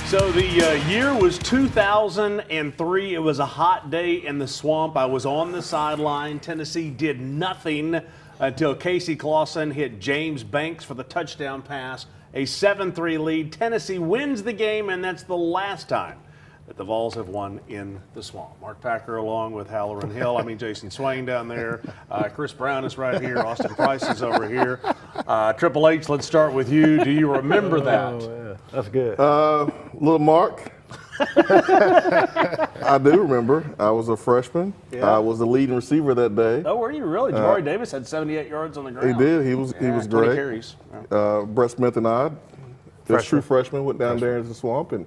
So the year was 2003. It was a hot day in the swamp. I was on the sideline. Tennessee did nothing until Casey Clausen hit James Banks for the touchdown pass. A 7-3 lead. Tennessee wins the game, and that's the last time that the Vols have won in the swamp. Mark Packer along with Halloran Hill. Jason Swain down there. Chris Brown is right here. Austin Price is over here. Triple H, let's start with you. Do you remember that? Oh, yeah. That's good. Little Mark. I do remember. I was a freshman. Yeah. I was the leading receiver that day. Oh, were you really? Jabari Davis had 78 yards on the ground. He did. He was 20 great. carries. Brett Smith and I, the true freshman, went down there into the swamp and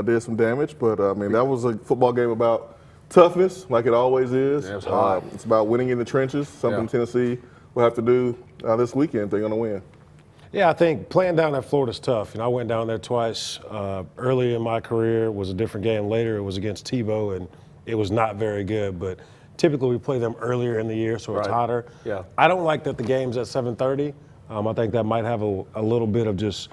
did some damage. But, that was a football game about toughness, like it always is. Yeah, it was hot. It's about winning in the trenches, something Tennessee will have to do this weekend if they're going to win. Yeah, I think playing down at Florida's tough. I went down there twice. Early in my career, it was a different game. Later, it was against Tebow, and it was not very good. But typically, we play them earlier in the year, so it's hotter. Yeah. I don't like that the game's at 7:30. I think that might have a little bit of just,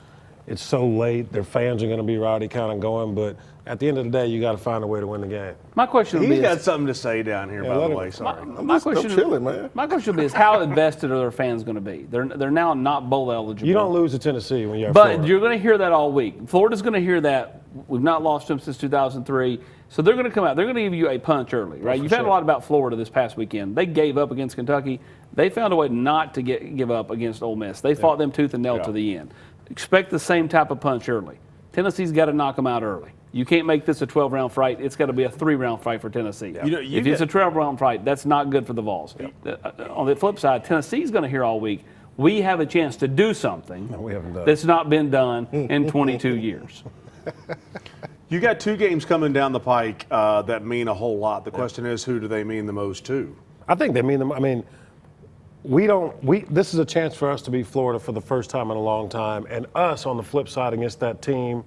it's so late, their fans are going to be rowdy kind of going. But at the end of the day, you got to find a way to win the game. My question would be, He's got something to say down here, by the way. Sorry. my question, I'm chilling, man. My question would be, is how invested are their fans going to be? They're now not bowl eligible. You don't lose to Tennessee when you're at But Florida. you're going to hear that all week. Florida's going to hear that. We've not lost them since 2003. So they're going to come out. They're going to give you a punch early, right? You've had a lot about Florida this past weekend. They gave up against Kentucky. They found a way not to give up against Ole Miss. They fought them tooth and nail to the end. Expect the same type of punch early. Tennessee's got to knock them out early. You can't make this a 12-round fight. It's got to be a 3-round fight for Tennessee. If it's a 12-round fight, that's not good for the Vols. On the flip side, Tennessee's going to hear all week, we have a chance to do something that's not been done in 22 years. You got two games coming down the pike that mean a whole lot. The question is, who do they mean the most to? I think they mean them. This is a chance for us to beat Florida for the first time in a long time, and us on the flip side against that team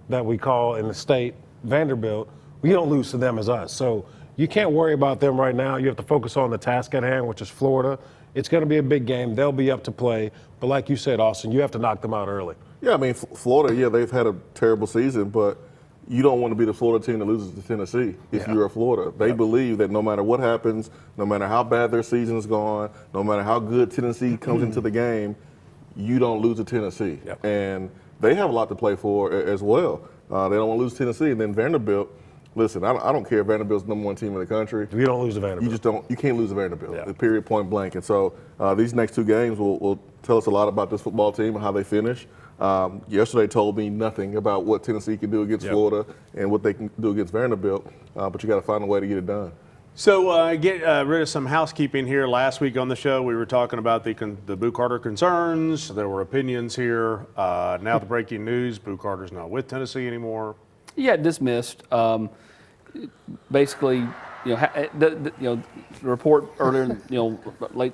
that we call in the state Vanderbilt, we don't lose to them as us. So you can't worry about them right now. You have to focus on the task at hand, which is Florida. It's going to be a big game. They'll be up to play. But like you said, Austin, you have to knock them out early. Yeah, Florida, they've had a terrible season, but you don't want to be the Florida team that loses to Tennessee if you're a Florida. They believe that no matter what happens, no matter how bad their season's gone, no matter how good Tennessee comes into the game, you don't lose to Tennessee. And they have a lot to play for as well. They don't want to lose to Tennessee. And then Vanderbilt, listen, I don't care if Vanderbilt's the #1 team in the country. You don't lose to Vanderbilt. You can't lose to Vanderbilt, period, point blank. And so these next two games will tell us a lot about this football team and how they finish. Yesterday told me nothing about what Tennessee can do against Florida and what they can do against Vanderbilt, but you got to find a way to get it done. So get rid of some housekeeping here. Last week on the show, we were talking about the Boo Carter concerns. There were opinions here. Now the breaking news: Boo Carter's not with Tennessee anymore. Yeah, dismissed. Basically, the report earlier, late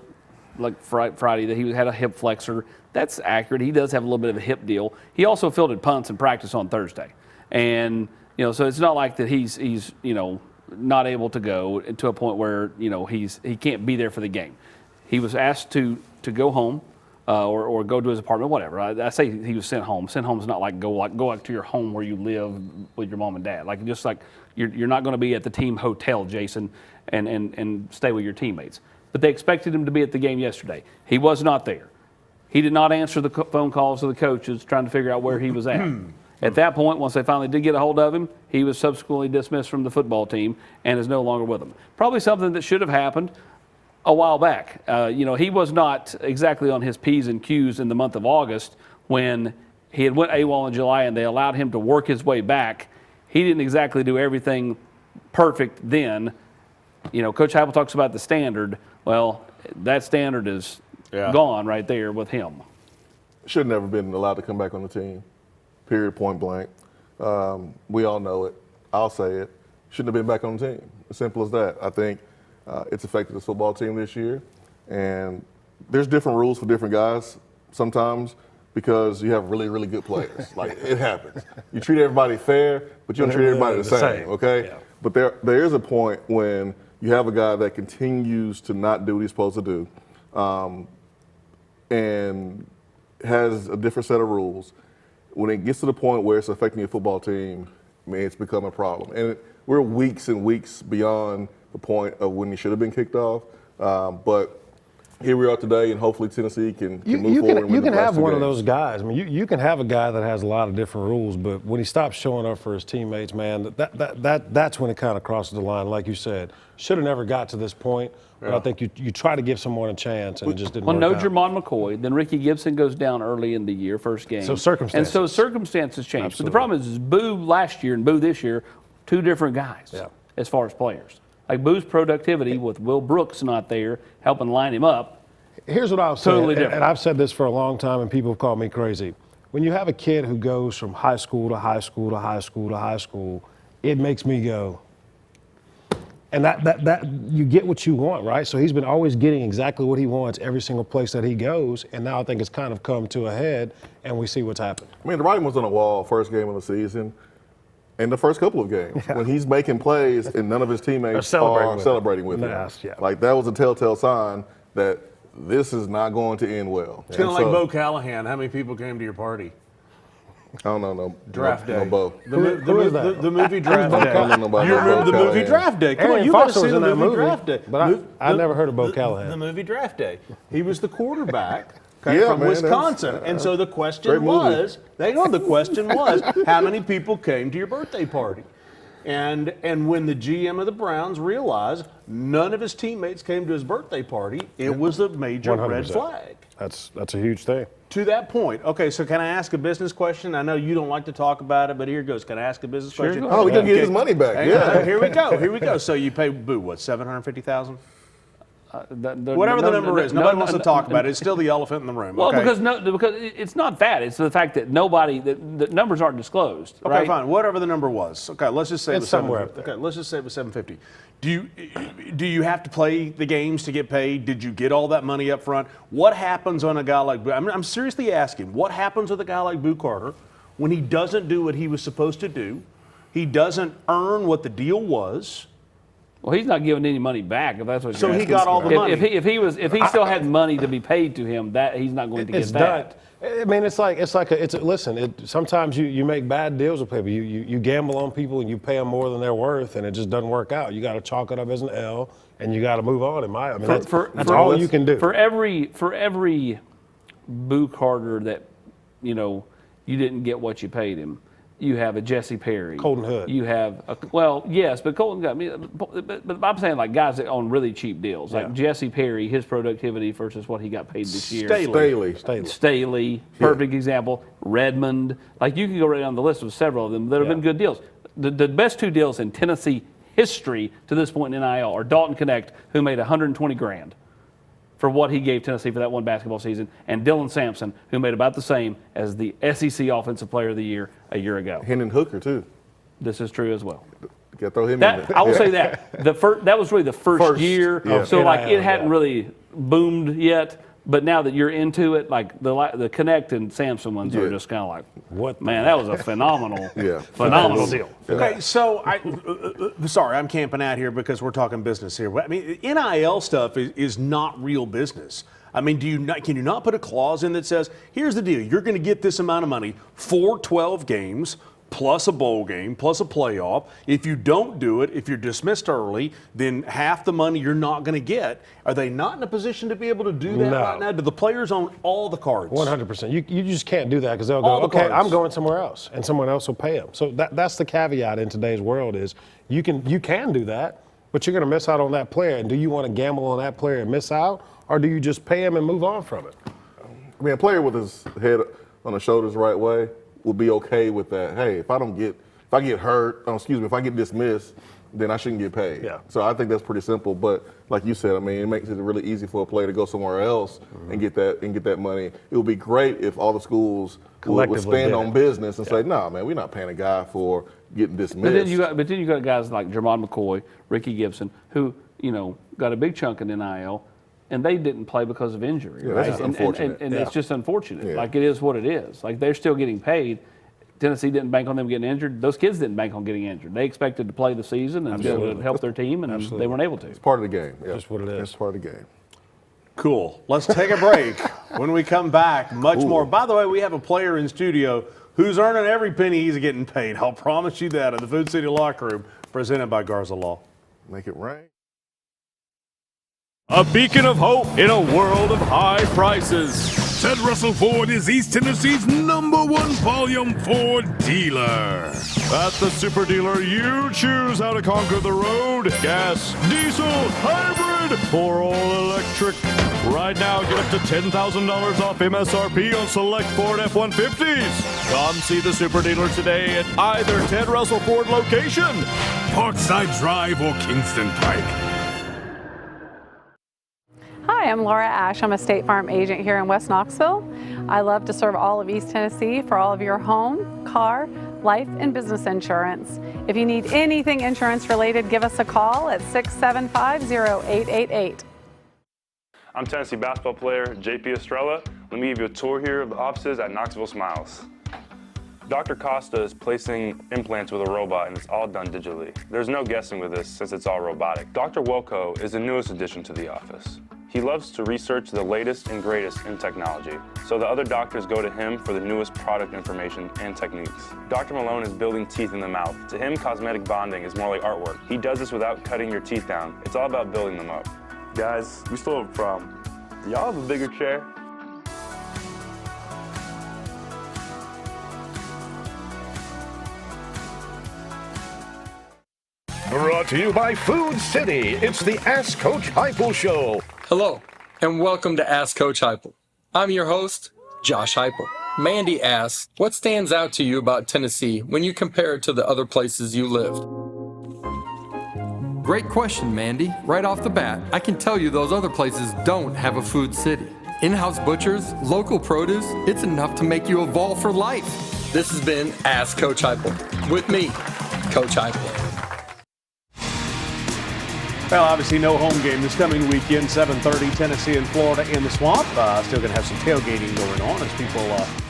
like Friday that he had a hip flexor. That's accurate. He does have a little bit of a hip deal. He also fielded punts in practice on Thursday, and so it's not like that he's not able to go to a point where he can't be there for the game. He was asked to go home or go to his apartment, whatever. I say he was sent home. Sent home is not like go to your home where you live with your mom and dad. Like just like you're not going to be at the team hotel, Jason, and stay with your teammates. But they expected him to be at the game yesterday. He was not there. He did not answer the phone calls of the coaches trying to figure out where he was at. At that point, once they finally did get a hold of him, he was subsequently dismissed from the football team and is no longer with them. Probably something that should have happened a while back. He was not exactly on his P's and Q's in the month of August when he had went AWOL in July and they allowed him to work his way back. He didn't exactly do everything perfect then. Coach Heupel talks about the standard. Well, that standard is gone right there with him. Should have never been allowed to come back on the team. Period, point blank. We all know it. I'll say it. Shouldn't have been back on the team. As simple as that. I think it's affected this football team this year. And there's different rules for different guys sometimes because you have really, really good players. Like, it happens. You treat everybody fair, but you don't treat everybody the same, okay? Yeah. But there is a point when you have a guy that continues to not do what he's supposed to do and has a different set of rules. when it gets to the point where it's affecting your football team, man, it's become a problem. And we're weeks and weeks beyond the point of when he should have been kicked off. But here we are today, and hopefully Tennessee can move forward. You can have one of those guys. I mean, you can have a guy that has a lot of different rules, but when he stops showing up for his teammates, man, that's when it kind of crosses the line. Like you said, should have never got to this point. But I think you try to give someone a chance, and it just didn't work out. Jermon McCoy. Then Ricky Gibson goes down early in the year, first game. So circumstances. And so circumstances change. Absolutely. But the problem is Boo last year and Boo this year, two different guys as far as players. Like Boo's productivity with Will Brooks not there, helping line him up. Here's what I'll say, Totally different. and I've said this for a long time, and people have called me crazy. When you have a kid who goes from high school to high school to high school to high school, it makes me go. And that you get what you want, right? So he's been always getting exactly what he wants every single place that he goes, and now I think it's kind of come to a head, and we see what's happened. I mean, the writing was on the wall first game of the season and the first couple of games when he's making plays and none of his teammates are celebrating with him. Yeah. Like, that was a telltale sign that this is not going to end well. It's kind of like Bo Callahan. How many people came to your party? I don't know. No Draft day. No Bo. The movie Draft Day. I don't know about You no remember Bo the movie Callahan. Draft Day? Come on, Aaron you got to Foster see was the in that movie movie, Draft Day. but I never heard of Bo Callahan. The movie Draft Day. He was the quarterback Yeah, from man, Wisconsin, and so the great question movie. was, how many people came to your birthday party? And when the GM of the Browns realized none of his teammates came to his birthday party, it was a major red 100%. flag. That's a huge thing. To that point, okay, so can I ask a business question? I know you don't like to talk about it, but here goes. Can I ask a business question? go Oh, we can get his money back. Hang Yeah. on, here we go. So you pay Boo, what, $750,000? Whatever the number is. Nobody wants to talk about it. It's still the elephant in the room. Well, okay? because it's not that. It's the fact that the numbers aren't disclosed. Okay, right? fine. Whatever the number was. Okay, let's just say it was somewhere $750. up there. Okay, let's just say it was $750. Do you have to play the games to get paid? Did you get all that money up front? What happens on a guy like Boo? I'm seriously asking. What happens with a guy like Boo Carter when he doesn't do what he was supposed to do? He doesn't earn what the deal was. Well, he's not giving any money back. If that's what. So you're he asking. got all the money. If he still had money to be paid to him, that he's not going to get that. I mean, listen. Sometimes you make bad deals with people. You gamble on people and you pay them more than they're worth, and it just doesn't work out. You got to chalk it up as an L, and you got to move on. That's all you can do. For every Boo Carter that you didn't get what you paid him, you have a Jesse Perry. Colton Hood. You have yes, but Colton got me. But I'm saying like guys that on really cheap deals, like Jesse Perry, his productivity versus what he got paid this year. Staley, perfect example. Redmond, like you can go right down the list with several of them that have been good deals. The best two deals in Tennessee history to this point in NIL are Dalton Connect, who made $120,000 for what he gave Tennessee for that one basketball season, and Dylan Sampson, who made about the same as the SEC Offensive Player of the Year a year ago. Hendon Hooker, too. This is true as well. You got to throw him in there. I will say that. That was really the first year, so like it hadn't really boomed yet. But now that you're into it, like the Connect and Samson ones are just kind of like, what? Man, that was a phenomenal deal. Okay, so sorry, I'm camping out here because we're talking business here. I mean, NIL stuff is not real business. I mean, can you not put a clause in that says, here's the deal, you're going to get this amount of money for 12 games, plus a bowl game, plus a playoff. If you don't do it, if you're dismissed early, then half the money you're not going to get. Are they not in a position to be able to do that right now? Do the players own all the cards? 100%. You just can't do that because they'll go, okay, I'm going somewhere else, and someone else will pay them. So that's the caveat in today's world is you can do that, but you're going to miss out on that player. And do you want to gamble on that player and miss out, or do you just pay him and move on from it? I mean, a player with his head on his shoulders the right way will be okay with that. Hey, if I get hurt, if I get dismissed, then I shouldn't get paid. Yeah. So I think that's pretty simple. But like you said, I mean, it makes it really easy for a player to go somewhere else and get that money. It would be great if all the schools would stand on business and say, nah, man, we're not paying a guy for getting dismissed. But then you got guys like Jermon McCoy, Ricky Gibson, who got a big chunk in NIL. And they didn't play because of injury, right? That's unfortunate. And it's just unfortunate. Yeah. Like, it is what it is. Like, they're still getting paid. Tennessee didn't bank on them getting injured. Those kids didn't bank on getting injured. They expected to play the season and be able to help their team, and they weren't able to. It's part of the game. Yeah. That's what it is. It's part of the game. Cool. Let's take a break. When we come back, much more. By the way, we have a player in studio who's earning every penny he's getting paid. I'll promise you that in the Food City Locker Room, presented by Garza Law. Make it rain. A beacon of hope in a world of high prices. Ted Russell Ford is East Tennessee's #1 volume Ford dealer. At the super dealer, you choose how to conquer the road. Gas, diesel, hybrid, or all electric. Right now, get up to $10,000 off MSRP on select Ford F-150s. Come see the super dealer today at either Ted Russell Ford location, Parkside Drive or Kingston Pike. Hi, I'm Laura Ash. I'm a State Farm agent here in West Knoxville. I love to serve all of East Tennessee for all of your home, car, life, and business insurance. If you need anything insurance related, give us a call at 675-0888. I'm Tennessee basketball player JP Estrella. Let me give you a tour here of the offices at Knoxville Smiles. Dr. Costa is placing implants with a robot, and it's all done digitally. There's no guessing with this since it's all robotic. Dr. Wilco is the newest addition to the office. He loves to research the latest and greatest in technology, so the other doctors go to him for the newest product information and techniques. Dr. Malone is building teeth in the mouth. To him, cosmetic bonding is more like artwork. He does this without cutting your teeth down. It's all about building them up. Guys, we still have a problem. Do y'all have a bigger chair? Brought to you by Food City. It's the Ask Coach Heupel Show. Hello, and welcome to Ask Coach Heupel. I'm your host, Josh Heupel. Mandy asks, what stands out to you about Tennessee when you compare it to the other places you lived? Great question, Mandy. Right off the bat, I can tell you those other places don't have a food city. In-house butchers, local produce, it's enough to make you evolve for life. This has been Ask Coach Heupel. With me, Coach Heupel. Well, obviously no home game this coming weekend, 7:30, Tennessee and Florida in the Swamp. Still going to have some tailgating going on as people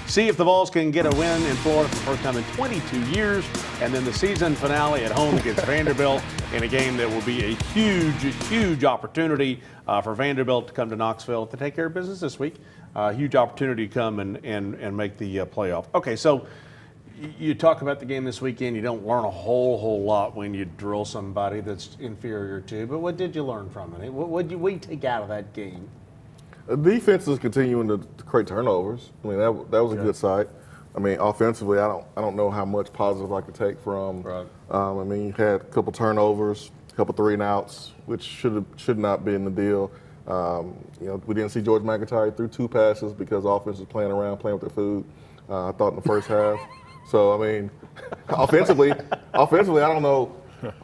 see if the Vols can get a win in Florida for the first time in 22 years. And then the season finale at home against Vanderbilt in a game that will be a huge opportunity for Vanderbilt to come to Knoxville to take care of business this week. Huge opportunity to come and make the playoff. Okay, so you talk about the game this weekend. You don't learn a whole lot when you drill somebody that's inferior to. But what did you learn from it? What did you take out of that game? The defense is continuing to create turnovers. I mean, that was a good sight. I mean, offensively, I don't know how much positive I could take from. Right. I mean, you had a couple turnovers, a couple 3-and-outs, which should not be in the deal. We didn't see George McIntyre threw 2 passes because offense was playing around, playing with their food. I thought in the first half. So, I mean, offensively, I don't know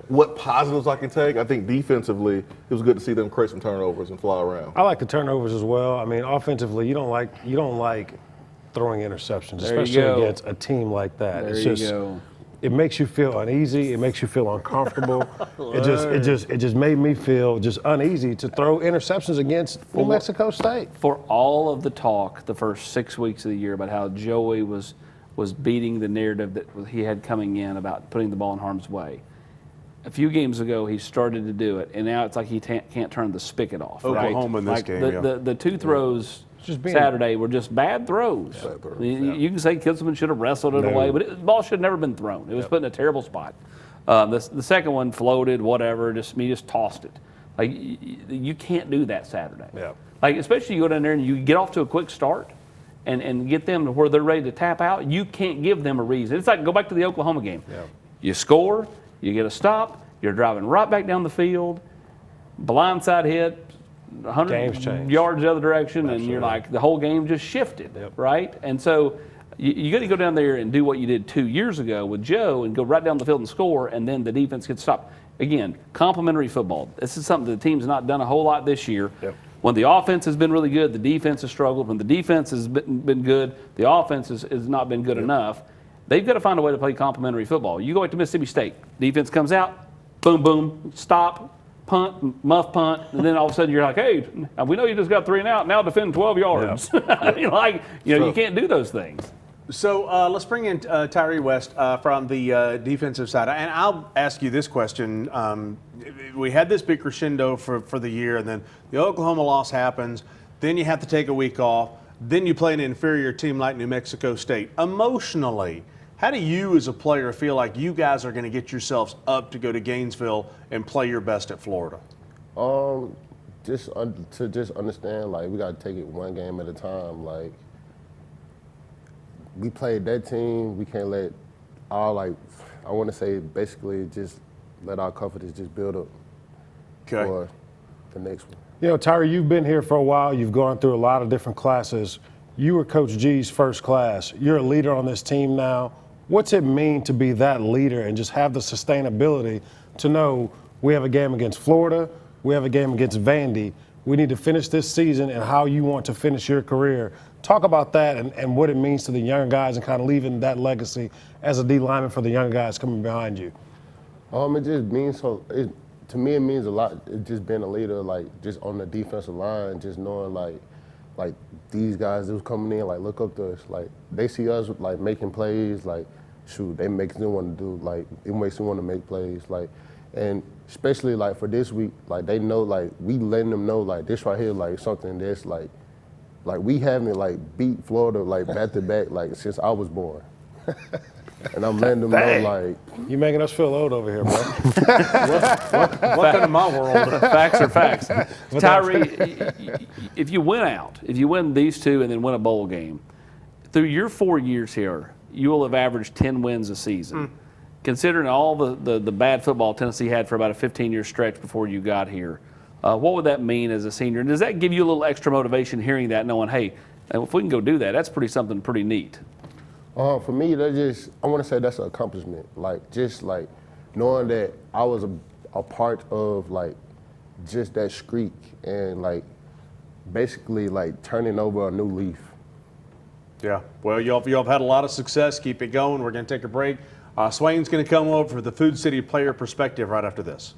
what positives I can take. I think defensively, it was good to see them create some turnovers and fly around. I like the turnovers as well. I mean, offensively, you don't like throwing interceptions, especially against a team like that. It makes you feel uneasy. It makes you feel uncomfortable. it just made me feel just uneasy to throw interceptions against New Mexico State. For all of the talk the first 6 weeks of the year about how Joey was beating the narrative that he had coming in about putting the ball in harm's way. A few games ago, he started to do it, and now it's like he can't turn the spigot off. Oklahoma in this game, the 2 throws Saturday were just bad throws. You can say Kitzelman should have wrestled it away, but the ball should have never been thrown. It was put in a terrible spot. The second one floated, whatever, he just tossed it. Like, you can't do that Saturday. Yeah. Like, especially you go down there and you get off to a quick start, and get them to where they're ready to tap out. You can't give them a reason. It's like, go back to the Oklahoma game. Yeah. You score, you get a stop, you're driving right back down the field, blindside hit, 100 yards the other direction, and you're like, the whole game just shifted, right? And so you got to go down there and do what you did 2 years ago with Joe and go right down the field and score, and then the defense gets stopped. Again, complementary football. This is something the team's not done a whole lot this year. Yep. When the offense has been really good, the defense has struggled. When the defense has been good, the offense has not been good enough. They've got to find a way to play complementary football. You go back to Mississippi State. Defense comes out, boom, boom, stop, punt, muff punt, and then all of a sudden you're like, hey, we know you just got 3 and out, now defend 12 yards. You can't do those things. So let's bring in Tyre West from the defensive side. And I'll ask you this question. We had this big crescendo for the year, and then the Oklahoma loss happens. Then you have to take a week off. Then you play an inferior team like New Mexico State. Emotionally, how do you as a player feel like you guys are going to get yourselves up to go to Gainesville and play your best at Florida? Just understand, like, we got to take it one game at a time. Like, we played that team. We can't let our, like, I want to say basically just let our confidence just build up for the next one. You know, Tyre, you've been here for a while. You've gone through a lot of different classes. You were Coach G's first class. You're a leader on this team now. What's it mean to be that leader and just have the sustainability to know we have a game against Florida, we have a game against Vandy. We need to finish this season and how you want to finish your career. Talk about that and what it means to the younger guys and kind of leaving that legacy as a D lineman for the younger guys coming behind you. It just means to me, it means a lot. It just being a leader, like just on the defensive line, just knowing like these guys that was coming in, like look up to us, like they see us like making plays, like shoot, they makes them want to do, like it makes them want to make plays, like, and especially like for this week, like they know, like we letting them know, like this right here, like something that's like we haven't like beat Florida like back to back like since I was born. And I'm letting them know, like, you making us feel old over here, bro. Welcome to my world. Facts are facts. Tyre, if you win these two and then win a bowl game, through your 4 years here, you will have averaged 10 wins a season. Considering all the bad football Tennessee had for about a 15-year stretch before you got here, what would that mean as a senior? And does that give you a little extra motivation hearing that, knowing, hey, if we can go do that, that's something pretty neat? For me, I want to say that's an accomplishment. Like, just like knowing that I was a part of like just that streak and like basically like turning over a new leaf. Yeah, well, y'all have had a lot of success. Keep it going. We're going to take a break. Swain's going to come over for the Food City player perspective right after this.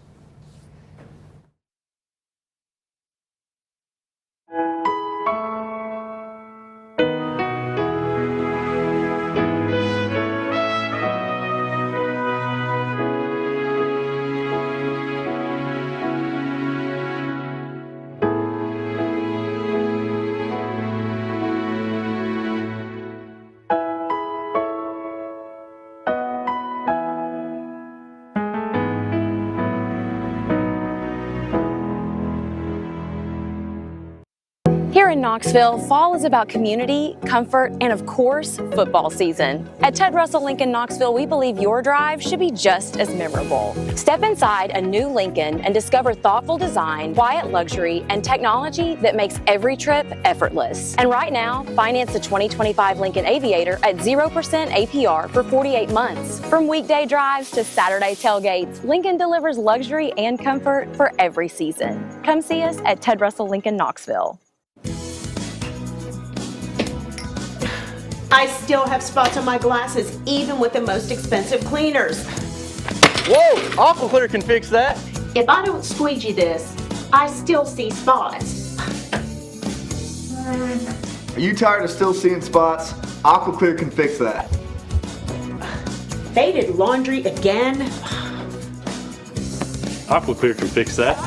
Here in Knoxville, fall is about community, comfort, and of course, football season. At Ted Russell Lincoln Knoxville, we believe your drive should be just as memorable. Step inside a new Lincoln and discover thoughtful design, quiet luxury, and technology that makes every trip effortless. And right now, finance the 2025 Lincoln Aviator at 0% APR for 48 months. From weekday drives to Saturday tailgates, Lincoln delivers luxury and comfort for every season. Come see us at Ted Russell Lincoln Knoxville. I still have spots on my glasses, even with the most expensive cleaners. Whoa, AquaClear can fix that. If I don't squeegee this, I still see spots. Are you tired of still seeing spots? AquaClear can fix that. Faded laundry again? AquaClear can fix that.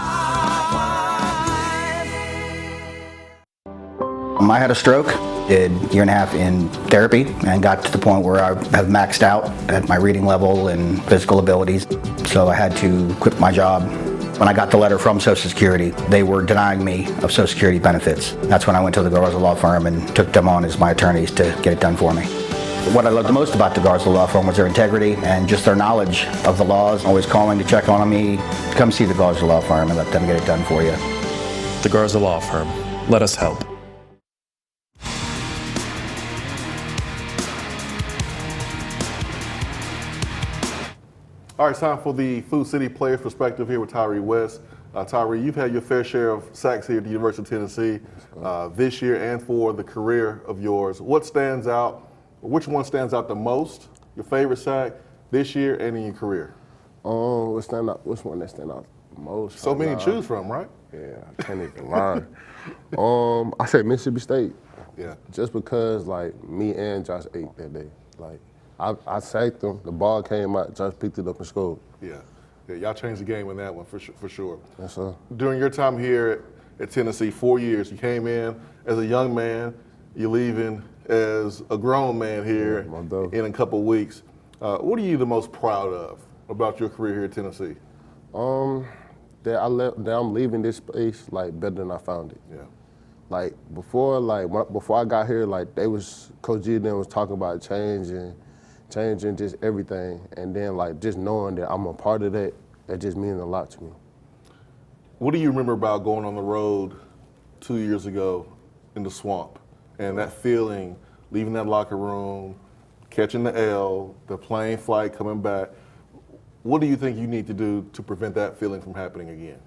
I had a stroke, did a year and a half in therapy, and got to the point where I have maxed out at my reading level and physical abilities. So I had to quit my job. When I got the letter from Social Security, they were denying me of Social Security benefits. That's when I went to the Garza Law firm and took them on as my attorneys to get it done for me. What I loved the most about the Garza Law firm was their integrity and just their knowledge of the laws, always calling to check on me. Come see the Garza Law firm and let them get it done for you. The Garza Law firm. Let us help. All right, it's time for the Food City Players Perspective here with Tyre West. Tyre, you've had your fair share of sacks here at the University of Tennessee this year and for the career of yours. What stands out, or which one stands out the most, your favorite sack this year and in your career? Which one that stands out the most? So many to choose from, right? Yeah, I can't even lie. I said Mississippi State. Yeah. Just because, like, me and Josh ate that day. Like, I sacked him, the ball came out, Josh picked it up and scored. Yeah, y'all changed the game in that one for sure. Yes, sir. During your time here at Tennessee, 4 years, you came in as a young man, You're leaving as a grown man here in a couple of weeks. What are you the most proud of about your career here at Tennessee? That I'm leaving this space like better than I found it. Yeah. Like before I got here, like Coach G then was talking about changing just everything, and then like just knowing that I'm a part of that just means a lot to me. What do you remember about going on the road 2 years ago in the swamp and that feeling, leaving that locker room, catching the L, the plane flight coming back? What do you think you need to do to prevent that feeling from happening again?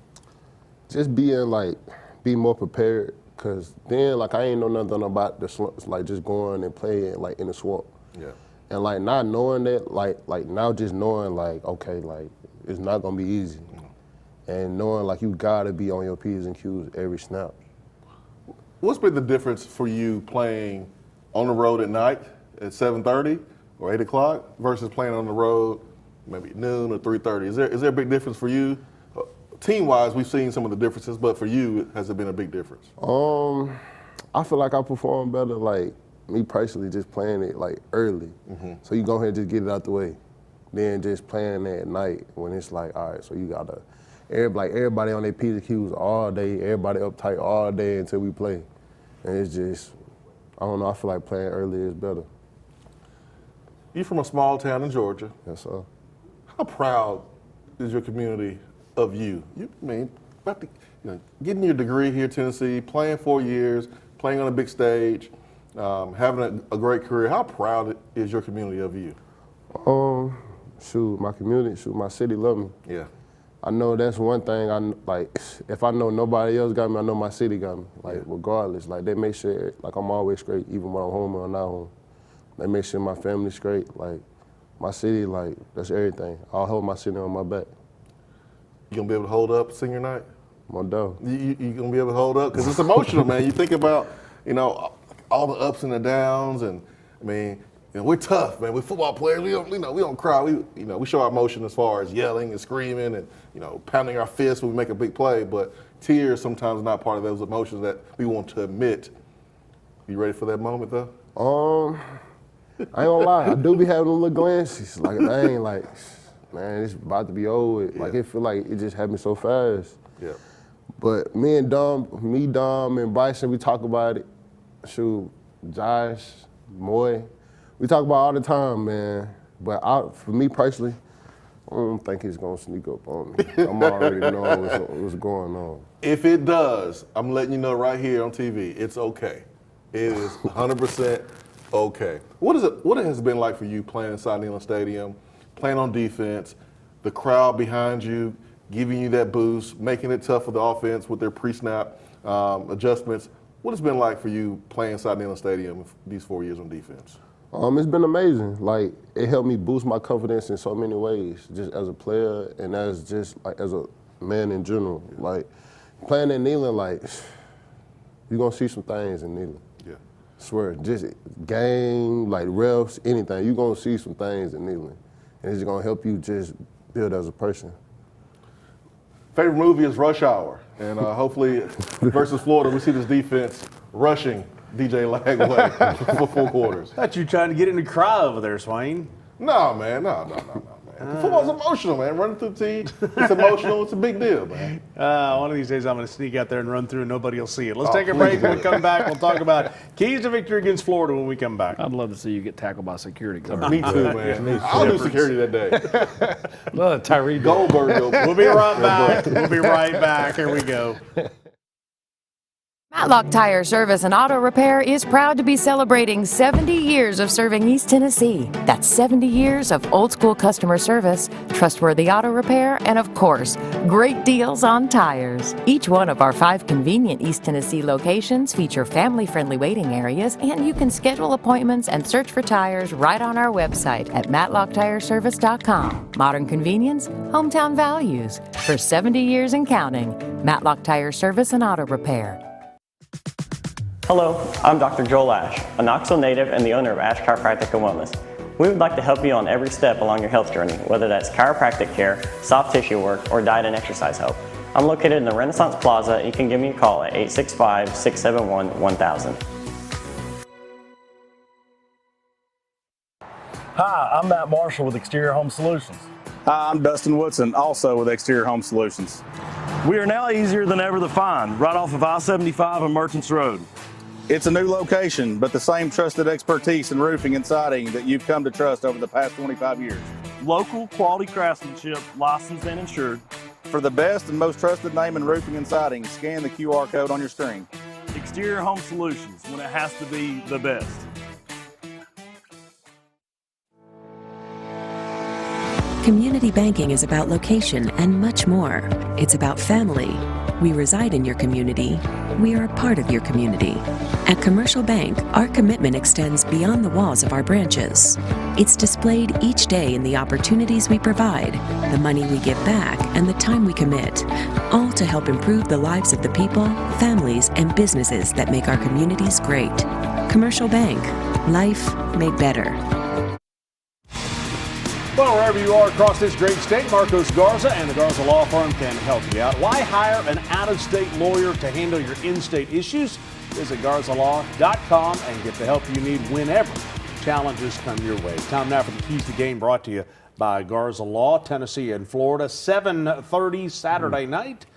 Just be more prepared, cause then like I ain't know nothing about the slumps, like just going and playing like in the swamp. Yeah. And like not knowing that, like now just knowing like, okay, like it's not gonna be easy. And knowing like you gotta be on your P's and Q's every snap. What's been the difference for you playing on the road at night at 7:30 or 8 o'clock versus playing on the road maybe noon or 3:30? Is there a big difference for you? Team-wise, we've seen some of the differences, but for you, has it been a big difference? I feel like I perform better, like me personally, just playing it like early. So you go ahead and just get it out the way. Then just playing at night when it's like, all right, so you gotta, everybody on their P's and Q's all day, everybody uptight all day until we play. And it's just, I don't know, I feel like playing early is better. You're from a small town in Georgia. Yes, sir. How proud is your community of you? Getting your degree here at Tennessee, playing 4 years, playing on a big stage, having a great career. How proud is your community of you? My community, my city love me. Yeah. I know that's one thing. If I know nobody else got me, I know my city got me. Regardless, they make sure I'm always straight, even when I'm home or not home. They make sure my family's straight. My city, that's everything. I'll hold my city on my back. You gonna be able to hold up senior night? My dog. You gonna be able to hold up? Because it's emotional, man. You think about, all the ups and the downs, and I mean, we're tough, man. We're football players. We don't cry. We show our emotion as far as yelling and screaming and pounding our fists when we make a big play. But tears sometimes not part of those emotions that we want to admit. You ready for that moment though? I ain't gonna lie. I do be having them little glances. Man, it's about to be over. It feel like it just happened so fast. Yeah. But me, Dom, and Bryson, we talk about it. Josh, Moy, we talk about it all the time, man. But for me personally, I don't think it's gonna sneak up on me. I'm already knowing what's going on. If it does, I'm letting you know right here on TV, it's okay. It is 100% okay. What has it been like for you playing inside Neyland Stadium, playing on defense, the crowd behind you, giving you that boost, making it tough for the offense with their pre-snap adjustments? What has it been like for you playing inside Neyland Stadium these 4 years on defense? It's been amazing. It helped me boost my confidence in so many ways, just as a player and as as a man in general. Playing in Neyland, you're gonna see some things in Neyland. Yeah. Swear, just game, refs, anything. You're gonna see some things in Neyland. And it's gonna help you just build as a person. Favorite movie is Rush Hour. And hopefully versus Florida, we see this defense rushing DJ Lagway for 4 quarters. Thought you trying to get him to cry over there, Swain. No, man. No. Football's emotional, man. Running through the tee, it's emotional. It's a big deal, man. One of these days I'm going to sneak out there and run through and nobody will see it. Let's take a break. When we come back, we'll talk about keys to victory against Florida when we come back. I'd love to see you get tackled by a security guard. Me too, man. I'll do security that day. Tyre Goldberg. We'll be right back. We'll be right back. Here we go. Matlock Tire Service and Auto Repair is proud to be celebrating 70 years of serving East Tennessee. That's 70 years of old school customer service, trustworthy auto repair, and of course, great deals on tires. Each one of our 5 convenient East Tennessee locations feature family-friendly waiting areas, and you can schedule appointments and search for tires right on our website at matlocktireservice.com. Modern convenience, hometown values. For 70 years and counting, Matlock Tire Service and Auto Repair. Hello, I'm Dr. Joel Ash, a Knoxville native and the owner of Ash Chiropractic and Wellness. We would like to help you on every step along your health journey, whether that's chiropractic care, soft tissue work, or diet and exercise help. I'm located in the Renaissance Plaza. You can give me a call at 865-671-1000. Hi, I'm Matt Marshall with Exterior Home Solutions. Hi, I'm Dustin Woodson, also with Exterior Home Solutions. We are now easier than ever to find, right off of I-75 and Merchants Road. It's a new location, but the same trusted expertise in roofing and siding that you've come to trust over the past 25 years. Local quality craftsmanship, licensed and insured. For the best and most trusted name in roofing and siding, scan the QR code on your screen. Exterior Home Solutions, when it has to be the best. Community banking is about location and much more. It's about family. We reside in your community. We are a part of your community. At Commercial Bank, our commitment extends beyond the walls of our branches. It's displayed each day in the opportunities we provide, the money we give back, and the time we commit, all to help improve the lives of the people, families, and businesses that make our communities great. Commercial Bank, life made better. Well, wherever you are across this great state, Marcos Garza and the Garza Law Firm can help you out. Why hire an out-of-state lawyer to handle your in-state issues? Visit GarzaLaw.com and get the help you need whenever challenges come your way. Time now for the Keys to the Game, brought to you by Garza Law, Tennessee and Florida, 7:30 Saturday night.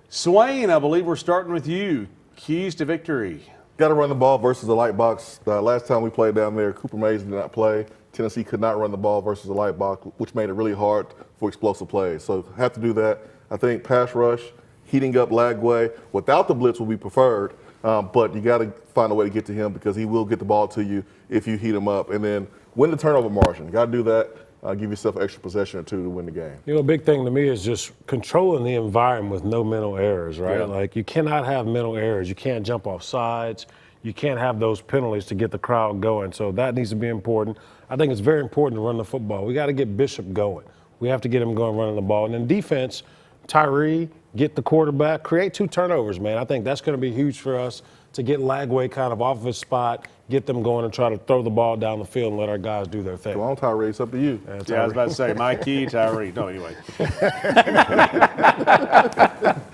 Swain, I believe we're starting with you. Keys to victory. Got to run the ball versus the light box. Last time we played down there, Cooper Mays did not play. Tennessee could not run the ball versus the light box, which made it really hard for explosive plays. So have to do that. I think pass rush, heating up Lagway without the blitz will be preferred, but you got to find a way to get to him because he will get the ball to you if you heat him up. And then win the turnover margin. You got to do that. Give yourself an extra possession or two to win the game. You know, a big thing to me is just controlling the environment with no mental errors, right? Yeah. Like, you cannot have mental errors. You can't jump off sides. You can't have those penalties to get the crowd going. So that needs to be important. I think it's very important to run the football. We got to get Bishop going. We have to get him going running the ball. And then defense, Tyre, get the quarterback, create 2 turnovers, man. I think that's going to be huge for us to get Lagway kind of off of his spot, get them going and try to throw the ball down the field and let our guys do their thing. Come on, Tyre, it's up to you. Yeah, I was about to say, my key, Tyre. No, anyway.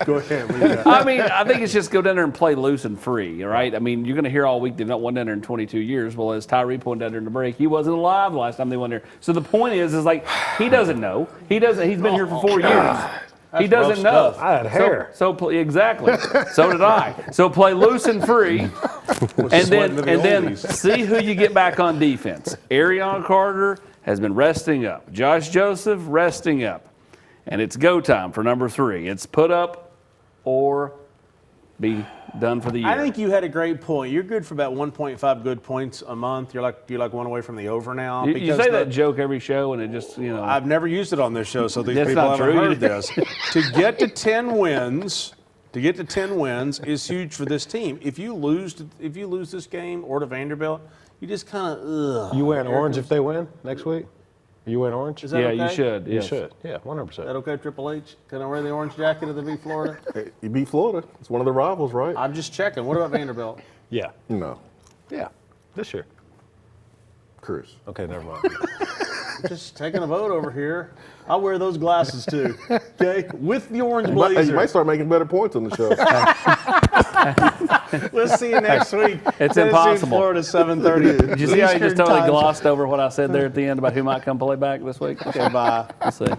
Go ahead. I mean, I think it's just go down there and play loose and free, right? I mean, you're going to hear all week they've not won down there in 22 years. Well, as Tyre pointed out during the break, he wasn't alive the last time they won there. So the point is like, he doesn't know. He's been here for 4 years. He doesn't know. I had hair. Exactly. So did I. So play loose and free, and then see who you get back on defense. Arion Carter has been resting up. Josh Joseph resting up, and it's go time for number 3. It's put up or be done for the year. I think you had a great point. You're good for about 1.5 good points a month. You're like one away from the over now. You say that joke every show, and it just, you know. I've never used it on this show, so these That's people not haven't true. heard this. To get to 10 wins is huge for this team. If you lose this game or to Vanderbilt, you just kind of You wearing orange if they win next week? Are you wearing orange? Is that okay? You should. You Yes. should. Yeah, 100%. Is that okay, Triple H? Can I wear the orange jacket if they beat Florida? Hey, you beat Florida. It's one of the rivals, right? I'm just checking. What about Vanderbilt? Yeah. No. Yeah. This year. Chris. Okay, never mind. Just taking a vote over here. I'll wear those glasses too. Okay, with the orange blazer. You might start making better points on the show. We'll see you next week. It's Tennessee, impossible. Florida, 7:30. Did you see how you just Eastern totally Time. glossed over what I said there at the end about who might come play back this week? Okay, bye. We'll see.